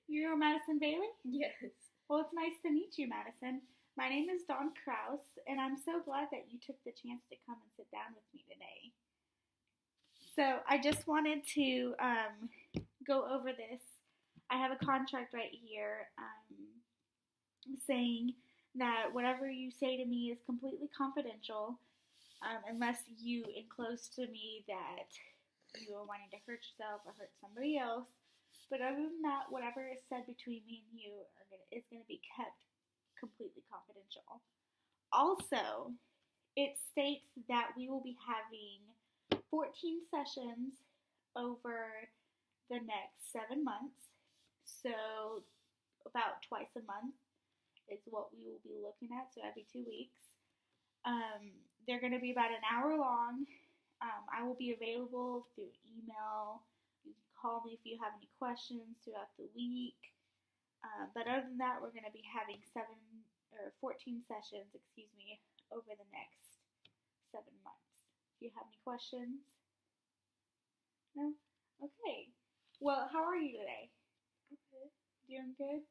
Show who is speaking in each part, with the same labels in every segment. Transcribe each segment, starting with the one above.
Speaker 1: You're Madison Bailey?
Speaker 2: Yes.
Speaker 1: Well, it's nice to meet you, Madison. My name is Dawn Kraus, and I'm so glad that you took the chance to come and sit down with me today. So, I just wanted to go over this. I have a contract right here saying that whatever you say to me is completely confidential unless you enclose to me that you are wanting to hurt yourself or hurt somebody else. But other than that, whatever is said between me and you is going to be kept completely confidential. Also, it states that we will be having 14 sessions over the next 7 months. So, about twice a month is what we will be looking at, so every 2 weeks. They're going to be about an hour long. I will be available through email. You can call me if you have any questions throughout the week. But other than that, we're going to be having 14 sessions, over the next 7 months. Do you have any questions? No? Okay. Well, how are you today?
Speaker 2: Okay.
Speaker 1: Doing good?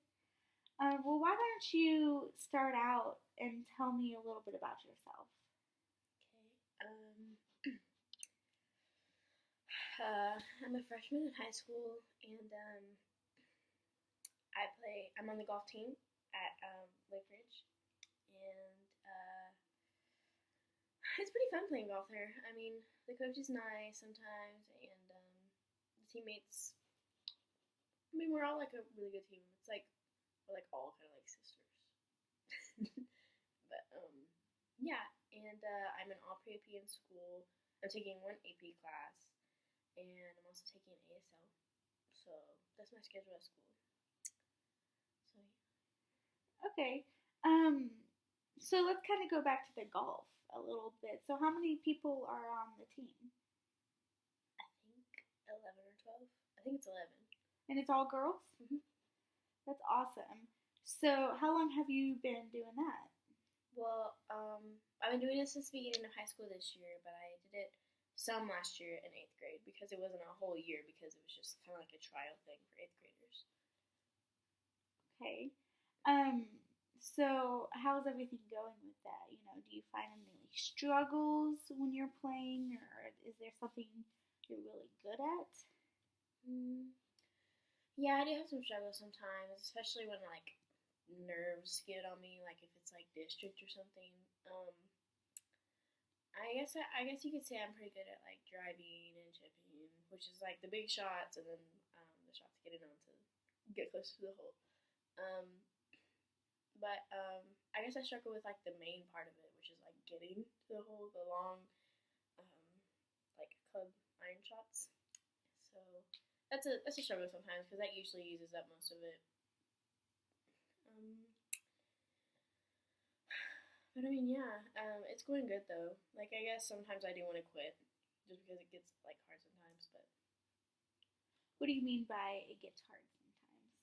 Speaker 1: Well, why don't you start out and tell me a little bit about yourself?
Speaker 2: Okay. I'm a freshman in high school, and I'm on the golf team at Lake Ridge, and it's pretty fun playing golf there. I mean, the coach is nice sometimes, and the teammates. I mean, we're all like a really good team. It's like we're like all kind of like sisters. But yeah, and I'm an all pre-AP in school. I'm taking one AP class, and I'm also taking an ASL. So that's my schedule at school. So yeah.
Speaker 1: Okay. So let's kind of go back to the golf a little bit. So how many people are on the team?
Speaker 2: I think 11 or 12. I think it's 11.
Speaker 1: And it's all girls?
Speaker 2: Mhm.
Speaker 1: That's awesome. So how long have you been doing that?
Speaker 2: Well, I've been doing it since the beginning of high school this year, but I did it some last year in 8th grade because it wasn't a whole year because it was just kind of like a trial thing for 8th graders.
Speaker 1: Okay. So how's everything going with that? You know, do you find any struggles when you're playing, or is there something you're really good at?
Speaker 2: Mm. Yeah, I do have some struggles sometimes, especially when like nerves get on me, like if it's like district or something. I guess you could say I'm pretty good at like driving and chipping, which is like the big shots, and then the shots getting on to get close to the hole. Um, but I guess I struggle with like the main part of it, which is like getting to the hole, the long um, like club iron shots. So that's a struggle sometimes because that usually uses up most of it. Um, but I mean, yeah, it's going good though. Like I guess sometimes I do want to quit just because it gets like hard sometimes. But
Speaker 1: What do you mean by it gets hard sometimes?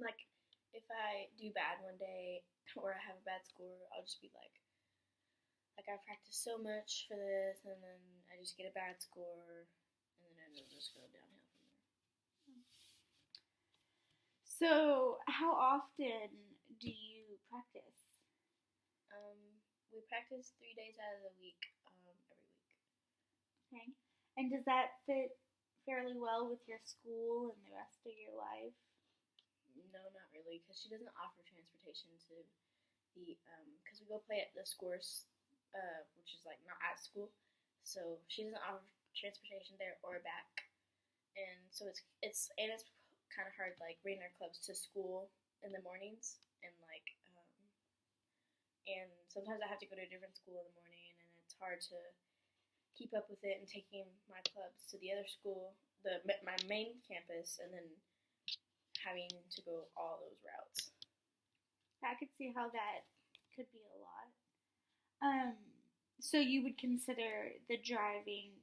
Speaker 2: like if I do bad one day or I have a bad score, I'll just be like I practiced so much for this, and then I just get a bad score, and then it'll just go downhill from there.
Speaker 1: So how often do you practice?
Speaker 2: We practice 3 days out of the week, every week.
Speaker 1: Okay. And does that fit fairly well with your school and the rest of your life?
Speaker 2: No, not really, because she doesn't offer transportation to because we go play at the Scores, which is like not at school, so she doesn't offer transportation there or back, and so it's kind of hard like bringing our clubs to school in the mornings, and sometimes I have to go to a different school in the morning, and it's hard to keep up with it and taking my clubs to the other school, my main campus, and then having to go all those routes.
Speaker 1: I could see how that could be a lot. So you would consider the driving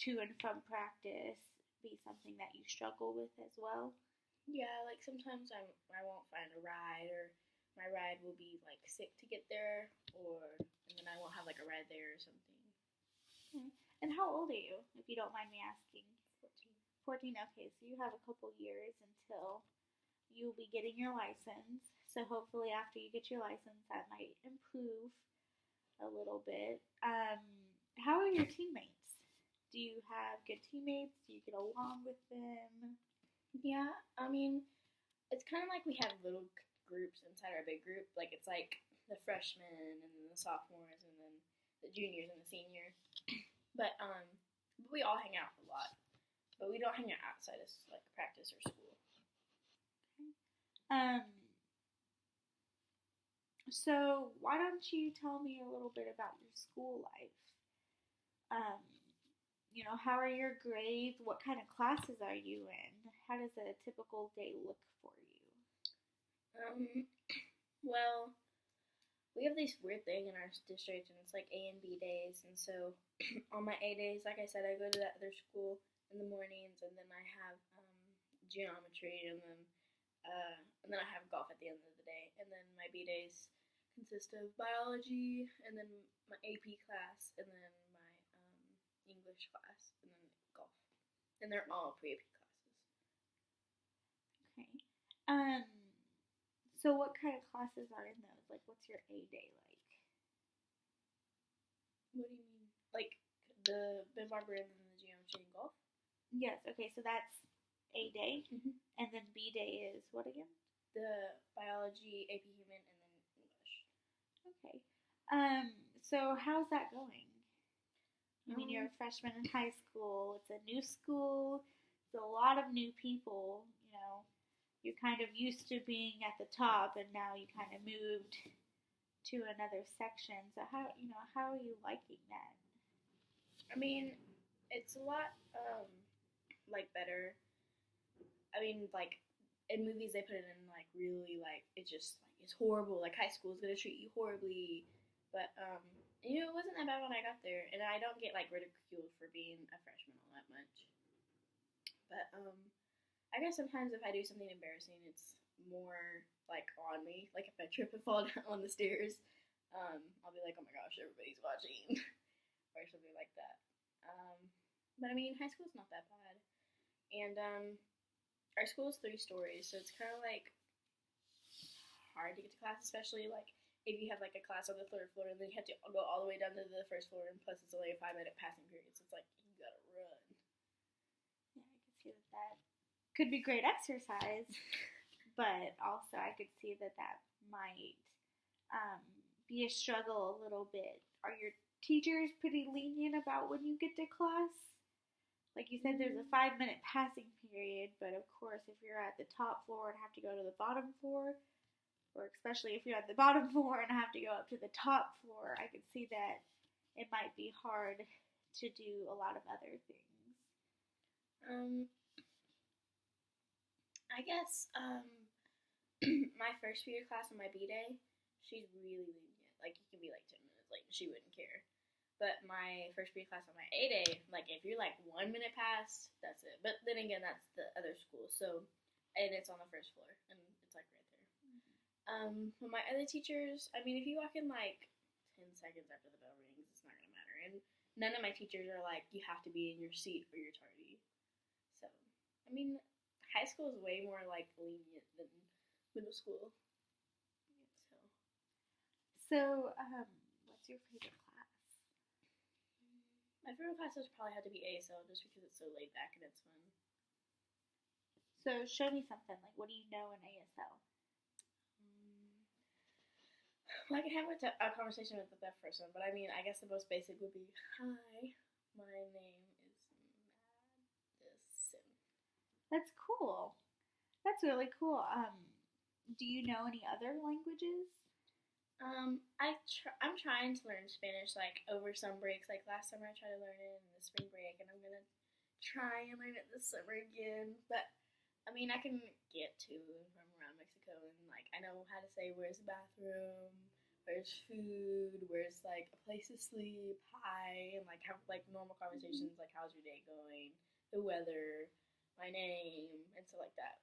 Speaker 1: to and from practice be something that you struggle with as well?
Speaker 2: Yeah, like sometimes I won't find a ride, or my ride will be like sick to get there, and then I won't have like a ride there or something.
Speaker 1: Okay. And how old are you, if you don't mind me asking?
Speaker 2: 14.
Speaker 1: 14. Okay, so you have a couple years until you'll be getting your license. So hopefully after you get your license, that might improve a little bit. How are your teammates? Do you have good teammates? Do you get along with them?
Speaker 2: Yeah, I mean, it's kind of like we have little groups inside our big group. Like it's like the freshmen and then the sophomores and then the juniors and the senior. But we all hang out a lot. But we don't hang out outside of like practice or school.
Speaker 1: So why don't you tell me a little bit about your school life? How are your grades? What kind of classes are you in? How does a typical day look for you?
Speaker 2: Well, we have this weird thing in our district, and it's like A and B days. And so on my A days, like I said, I go to that other school in the mornings, and then I have geometry, and then I have golf at the end of the day. And then my B days consist of biology, and then my AP class, and then my English class, and then golf. And they're all pre-AP classes.
Speaker 1: Okay. So what kind of classes are in those? Like, what's your A day like?
Speaker 2: What do you mean? Like the Ben Barber and then the geometry and golf?
Speaker 1: Yes. Okay. So that's A day,
Speaker 2: Mm-hmm.
Speaker 1: and then B day is what again?
Speaker 2: The biology, AP Human, and then English.
Speaker 1: Okay. So how's that going? I mean, you're a freshman in high school. It's a new school. It's a lot of new people. You're kind of used to being at the top, and now you kind of moved to another section. So how are you liking that?
Speaker 2: I mean, it's a lot like better. I mean, like in movies they put it in like really like it's just like it's horrible. Like high school is gonna treat you horribly, but it wasn't that bad when I got there, and I don't get like ridiculed for being a freshman all that much. But I guess sometimes if I do something embarrassing, it's more like on me. Like if I trip and fall down on the stairs, I'll be like, oh my gosh, everybody's watching, or something like that. But I mean, high school's not that bad, and our school is 3 stories, so it's kind of like hard to get to class, especially like if you have like a class on the 3rd floor and then you have to go all the way down to the 1st floor, and plus it's only a 5-minute passing period, so it's like you gotta run.
Speaker 1: Yeah, I could see that could be great exercise, but also I could see that might be a struggle a little bit. Are your teachers pretty lenient about when you get to class? Like you said, there's a 5-minute passing period, but of course, if you're at the top floor and have to go to the bottom floor, or especially if you're at the bottom floor and have to go up to the top floor, I could see that it might be hard to do a lot of other things.
Speaker 2: I guess my first period class on my B day, she's really lenient. Like you can be like 10 minutes late, and she wouldn't care. But my first period class on my A day, like if you're like 1 minute past, that's it. But then again, that's the other school, and it's on the 1st floor, and it's like right there. But my other teachers, I mean, if you walk in like 10 seconds after the bell rings, it's not gonna matter. And none of my teachers are like, you have to be in your seat or you're tardy. So, I mean, high school is way more like lenient than middle school.
Speaker 1: So, what's your favorite class?
Speaker 2: My favorite class would probably have to be ASL, just because it's so laid back and it's fun.
Speaker 1: So, show me something. Like, what do you know in ASL?
Speaker 2: Well, I could have a conversation with that person, but I mean, I guess the most basic would be, hi, my name is Madison.
Speaker 1: That's cool. That's really cool. Do you know any other languages?
Speaker 2: I'm trying to learn Spanish, like, over some breaks. Like, last summer I tried to learn it in the spring break, and I'm gonna try and learn it this summer again. But, I mean, I can get to from around Mexico, and, like, I know how to say, where's the bathroom, where's food, where's, like, a place to sleep, hi, and, like, have, like, normal conversations, like, how's your day going, the weather, my name, and stuff like that.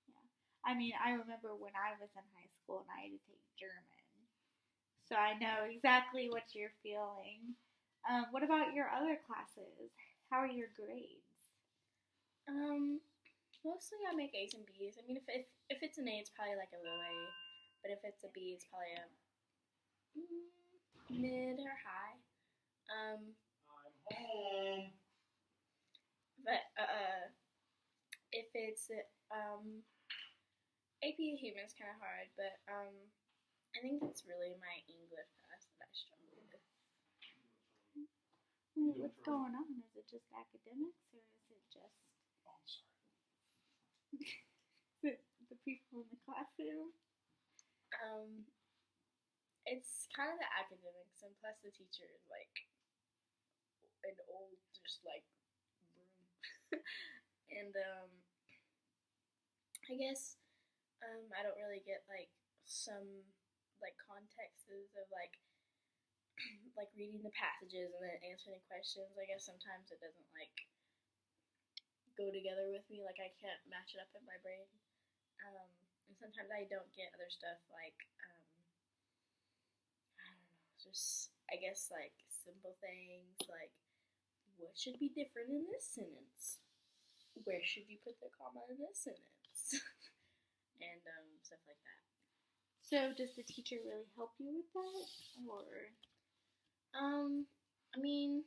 Speaker 1: Yeah. I mean, I remember when I was in high school and I had to take German. So I know exactly what you're feeling. What about your other classes? How are your grades?
Speaker 2: Mostly I make A's and B's. I mean, if it's an A, it's probably like a low A, but if it's a B, it's probably a mid or high. Um, but if it's AP Human's kind of hard, but I think it's really my English class that I struggle with.
Speaker 1: What's going on? Is it just academics, or is it just the people in the classroom?
Speaker 2: It's kind of the academics, and plus the teacher is like an old, just like broom. And I guess I don't really get like some like contexts of like like reading the passages and then answering the questions. I guess sometimes it doesn't like go together with me. Like I can't match it up in my brain. And sometimes I don't get other stuff like I don't know, just I guess like simple things like what should be different in this sentence? Where should you put the comma in this sentence? And stuff like that.
Speaker 1: So does the teacher really help you with that, or?
Speaker 2: I mean,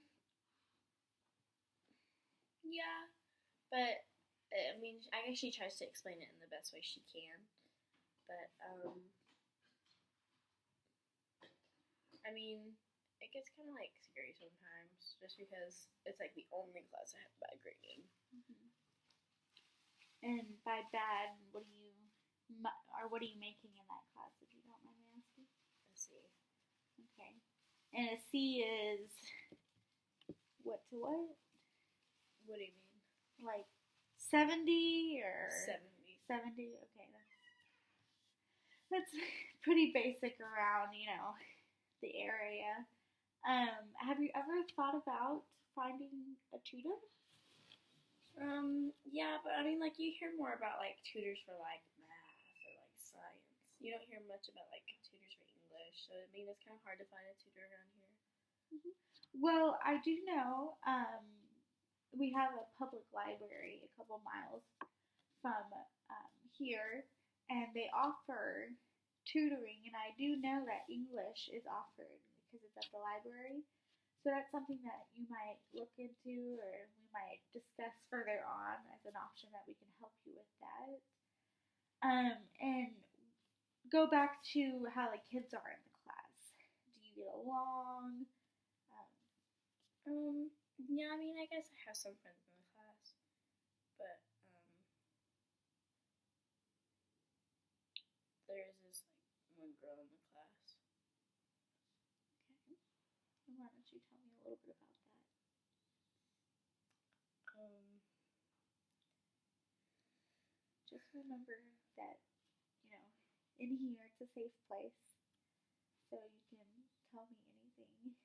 Speaker 2: yeah, but I mean, I guess she tries to explain it in the best way she can. But I mean, it gets kind of like scary sometimes, just because it's like the only class I have a bad grade in.
Speaker 1: Mm-hmm. And by bad, what are you making in that class, if you don't mind me asking?
Speaker 2: A C.
Speaker 1: Okay. And a C is what to what?
Speaker 2: What do you mean?
Speaker 1: Like 70 or
Speaker 2: 70.
Speaker 1: 70. Okay, that's pretty basic around the area. Have you ever thought about finding a tutor?
Speaker 2: Yeah, but I mean, like, you hear more about, like, tutors for, like, math or, like, science. You don't hear much about, like, tutors for English, so, I mean, it's kind of hard to find a tutor around here.
Speaker 1: Mm-hmm. Well, I do know, we have a public library a couple miles from here, and they offer tutoring, and I do know that English is offered because it's at the library. So that's something that you might look into, or we might discuss further on as an option that we can help you with that. And go back to how the kids are in the class. Do you get along?
Speaker 2: Yeah, I mean, I guess I have some friends in the class, but, there is this, like, one girl in the class.
Speaker 1: Okay. And why don't you tell me a little bit about that? Just remember that, in here it's a safe place, so you can tell me anything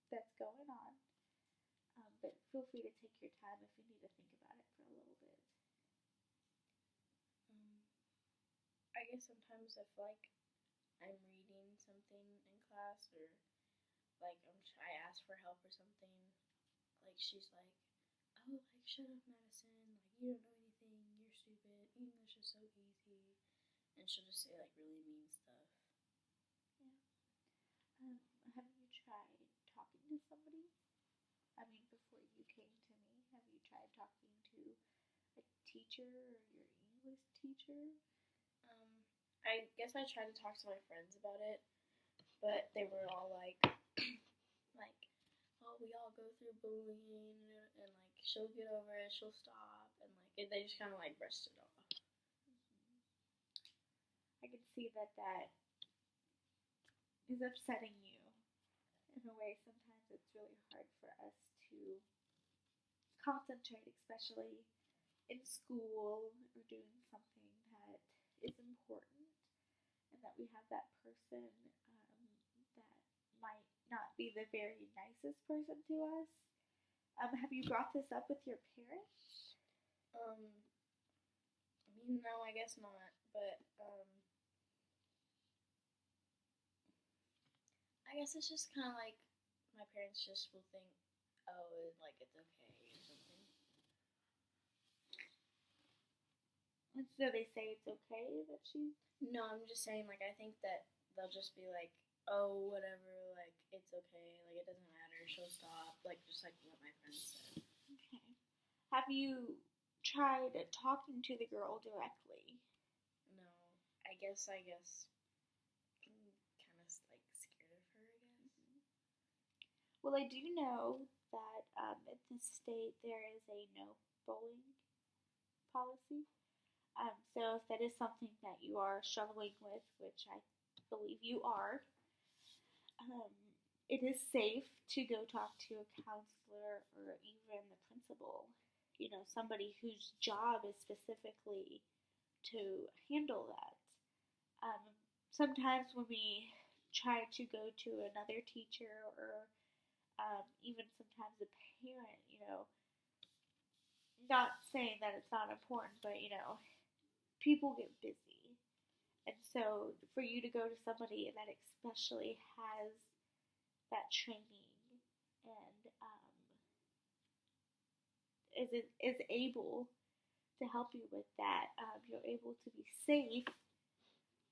Speaker 1: that's going on. But feel free to take your time if you need to think about it for a little bit.
Speaker 2: I guess sometimes if, like, I'm reading something in class, or, like, I ask for help or something, like, she's like, oh, like, shut up, Madison, like, you don't know anything, you're stupid, English is so easy, and she'll just say, like, really mean stuff.
Speaker 1: Yeah. Have you tried talking to somebody? I mean, before you came to me, have you tried talking to a teacher or your English teacher?
Speaker 2: I guess I tried to talk to my friends about it, but they were all like, like, oh, we all go through bullying, and like, she'll get over it, she'll stop, and like, they just kind of like brushed it off.
Speaker 1: I can see that is upsetting you in a way. Sometimes it's really hard for us to concentrate, especially in school or doing something that is important, and that we have that person that might not be the very nicest person to us. Have you brought this up with your parents?
Speaker 2: I mean, no, I guess not, but I guess it's just kind of like my parents just will think, oh, like, it's okay or something.
Speaker 1: And so they say it's okay that she's.
Speaker 2: No, I'm just saying, like, I think that they'll just be like, oh, whatever, like, it's okay, like, it doesn't matter, she'll stop, like, just like what my friend said.
Speaker 1: Okay. Have you tried talking to the girl directly?
Speaker 2: No, I guess I'm kind of, like, scared of her, I guess.
Speaker 1: Well, I do know that in this state there is a no bowling policy. So if that is something that you are struggling with, which I believe you are, um, it is safe to go talk to a counselor or even the principal. You know, somebody whose job is specifically to handle that. Sometimes when we try to go to another teacher or even sometimes a parent, you know, not saying that it's not important, but you know, people get busy. And so for you to go to somebody that especially has that training and is able to help you with that, you're able to be safe,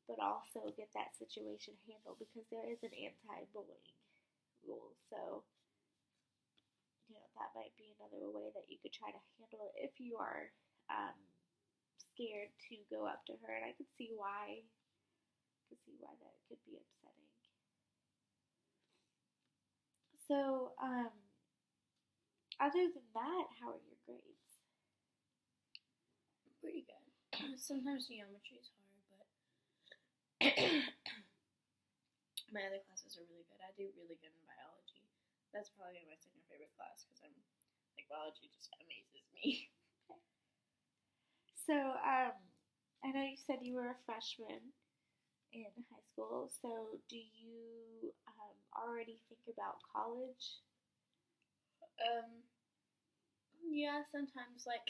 Speaker 1: but also get that situation handled because there is an anti-bullying rule. So you know that might be another way that you could try to handle it if you are um, scared to go up to her, and I could see why. That could be upsetting. So, other than that, how are your grades?
Speaker 2: Pretty good. Sometimes geometry is hard, but my other classes are really good. I do really good in biology. That's probably my second favorite class because I'm like biology just amazes me.
Speaker 1: Okay. So, I know you said you were a freshman in high school. So, do you already think about college?
Speaker 2: Yeah, sometimes like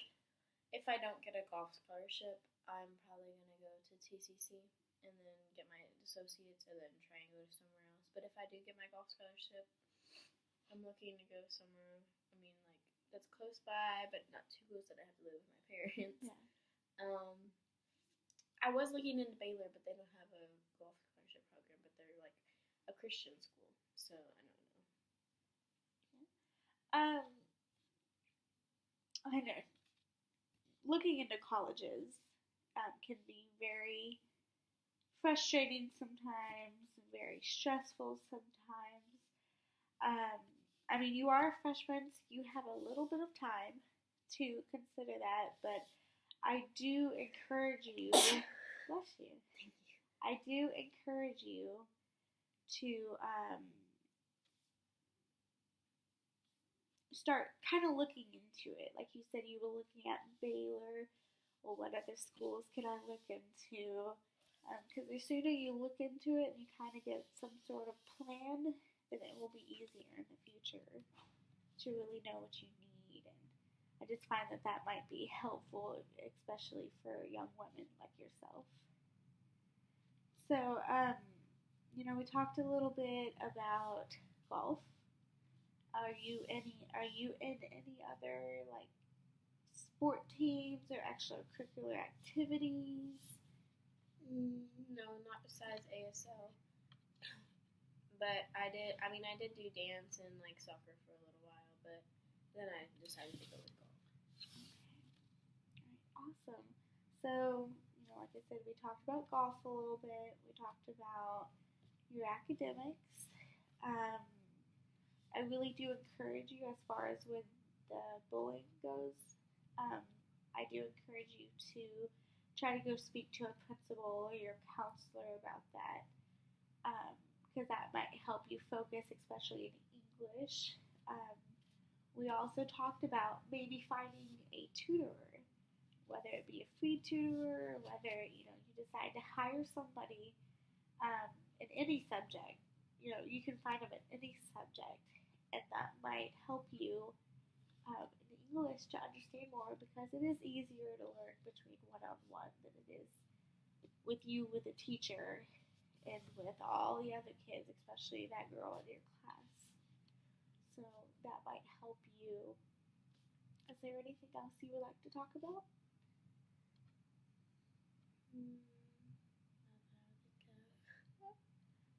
Speaker 2: if I don't get a golf scholarship, I'm probably gonna go to TCC and then get my associates and then try and go to somewhere else. But if I do get my golf scholarship, I'm looking to go somewhere. I mean, like that's close by, but not too close that I have to live with my parents.
Speaker 1: Yeah.
Speaker 2: I was looking into Baylor, but they don't have a golf scholarship program. But they're like a Christian school, so I don't know.
Speaker 1: I know. Looking into colleges can be very frustrating sometimes, very stressful sometimes. I mean, you are a freshman, so you have a little bit of time to consider that, but I do encourage you, bless you,
Speaker 2: Thank you.
Speaker 1: I do encourage you to start kind of looking into it. Like you said, you were looking at Baylor, or what other schools can I look into? Because the sooner you look into it and you kind of get some sort of plan, then it will be easier in the future to really know what you need. And I just find that that might be helpful, especially for young women like yourself. So, you know, we talked a little bit about golf. Are you in any other like sport teams or extracurricular activities?
Speaker 2: No, not besides ASL. But I did do dance and like soccer for a little while, but then I decided to go with golf.
Speaker 1: Okay. All right, awesome. So, you know, like I said, we talked about golf a little bit. We talked about your academics. Um, I really do encourage you as far as with the bullying goes. Um, I do encourage you to try to go speak to a principal or your counselor about that, because that might help you focus, especially in English. Um, we also talked about maybe finding a tutor, whether it be a free tutor, whether you know you decide to hire somebody in any subject. You know, you can find them in any subject, and that might help you in English to understand more because it is easier to learn between one-on-one than it is with you with a teacher and with all the other kids, especially that girl in your class. So that might help you. Is there anything else you would like to talk about?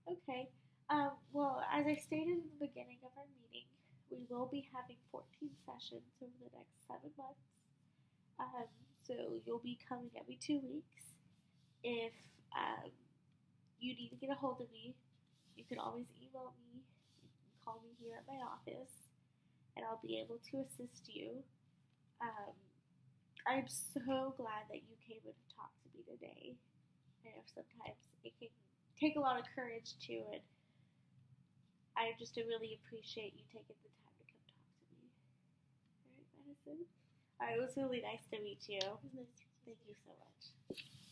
Speaker 1: Okay. Well, as I stated in the beginning of our meeting, we will be having 14 sessions over the next 7 months. So you'll be coming every 2 weeks. If you need to get a hold of me, you can always email me. You can call me here at my office, and I'll be able to assist you. I'm so glad that you came in to talk to me today. I know sometimes it can take a lot of courage too, and I just really appreciate you taking the time to come talk to me. All right, Madison? It was really nice to meet you.
Speaker 2: It was nice to meet you.
Speaker 1: Thank you so much.